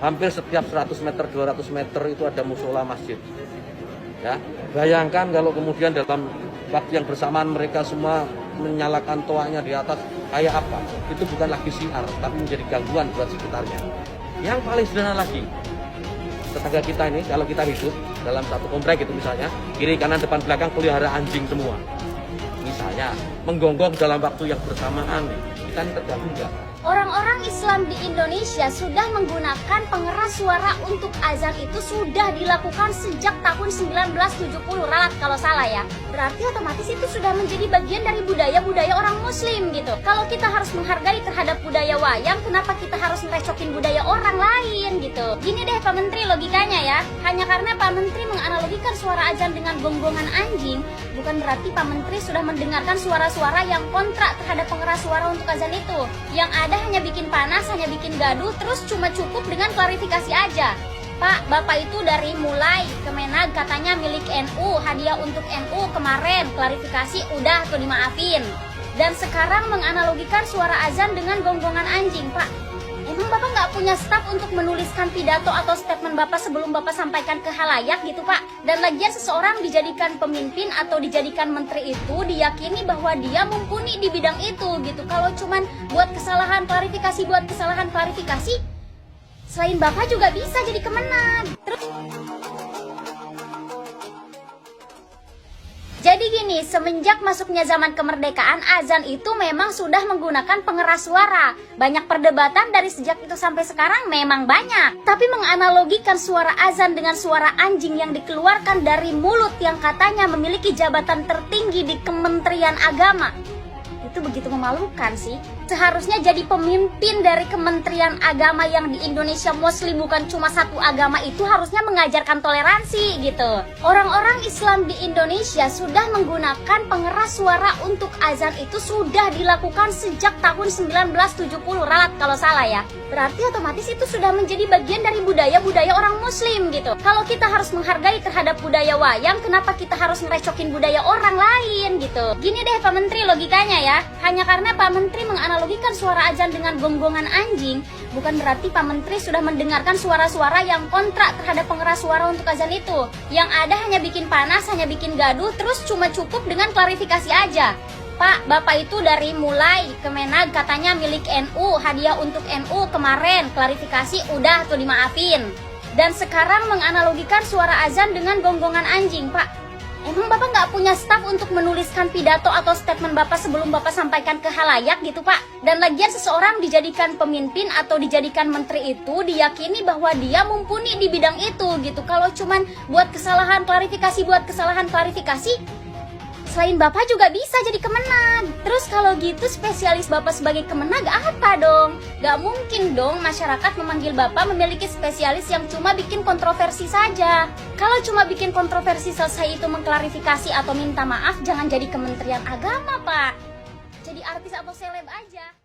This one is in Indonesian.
hampir setiap 100 meter, 200 meter itu ada musola masjid. Ya, bayangkan kalau kemudian dalam waktu yang bersamaan mereka semua menyalakan toanya di atas, kayak apa? Itu bukan lagi syiar, tapi menjadi gangguan buat sekitarnya. Yang paling sederhana lagi, tetangga kita ini, kalau kita hidup dalam satu komplek itu misalnya, kiri kanan depan belakang pelihara anjing semua. Misalnya, menggonggong dalam waktu yang bersamaan, kita ini terganggu nggak? Orang-orang Islam di Indonesia sudah menggunakan pengeras suara untuk azan itu sudah dilakukan sejak tahun 1970 ralat kalau salah ya. Berarti otomatis itu sudah menjadi bagian dari budaya-budaya orang muslim gitu. Kalau kita harus menghargai terhadap budaya wayang, kenapa kita harus merecokin budaya orang lain gitu? Gini deh Pak Menteri logikanya ya. Hanya karena Pak Menteri menganalogikan suara azan dengan gonggongan anjing, bukan berarti Pak Menteri sudah mendengarkan suara-suara yang kontra terhadap pengeras suara untuk azan itu. Yang ada hanya bikin panas, hanya bikin gaduh, terus cuma cukup dengan klarifikasi aja. Pak, Bapak itu dari mulai Kemenag katanya milik NU, hadiah untuk NU kemarin, klarifikasi udah tuh dimaafin. Dan sekarang menganalogikan suara azan dengan gonggongan anjing, Pak. Emang Bapak nggak punya staf untuk menuliskan pidato atau statement Bapak sebelum Bapak sampaikan ke halayak gitu Pak? Dan lagian seseorang dijadikan pemimpin atau dijadikan menteri itu diyakini bahwa dia mumpuni di bidang itu gitu. Kalau cuman buat kesalahan klarifikasi, selain Bapak juga bisa jadi Kemenag. Jadi gini, semenjak masuknya zaman kemerdekaan, azan itu memang sudah menggunakan pengeras suara. Banyak perdebatan dari sejak itu sampai sekarang memang banyak. Tapi menganalogikan suara azan dengan suara anjing yang dikeluarkan dari mulut yang katanya memiliki jabatan tertinggi di Kementerian Agama, itu begitu memalukan sih. Seharusnya jadi pemimpin dari Kementerian Agama yang di Indonesia Muslim bukan cuma satu agama itu harusnya mengajarkan toleransi gitu. Orang-orang Islam di Indonesia sudah menggunakan pengeras suara untuk azan itu sudah dilakukan sejak tahun 1970 ralat kalau salah ya. Berarti otomatis itu sudah menjadi bagian dari budaya-budaya orang Muslim gitu. Kalau kita harus menghargai terhadap budaya wayang, kenapa kita harus merecokin budaya orang lain gitu? Gini deh Pak Menteri logikanya ya. Hanya karena Pak Menteri menganalogikan suara azan dengan gonggongan anjing, bukan berarti Pak Menteri sudah mendengarkan suara-suara yang kontra terhadap pengeras suara untuk azan itu. Yang ada hanya bikin panas, hanya bikin gaduh, terus cuma cukup dengan klarifikasi aja. Pak, Bapak itu dari mulai Kemenag katanya milik NU, hadiah untuk NU kemarin, klarifikasi udah tuh dimaafin. Dan sekarang menganalogikan suara azan dengan gonggongan anjing, Pak. Emang Bapak nggak punya staf untuk menuliskan pidato atau statement Bapak sebelum Bapak sampaikan ke halayak gitu Pak? Dan lagian seseorang dijadikan pemimpin atau dijadikan menteri itu diyakini bahwa dia mumpuni di bidang itu gitu. Kalau cuman buat kesalahan klarifikasi, selain Bapak juga bisa jadi Kemenag. Terus kalau gitu spesialis Bapak sebagai Kemenag apa dong? Gak mungkin dong masyarakat memanggil Bapak memiliki spesialis yang cuma bikin kontroversi saja. Kalau cuma bikin kontroversi selesai itu mengklarifikasi atau minta maaf, jangan jadi Kementerian Agama Pak. Jadi artis atau seleb aja.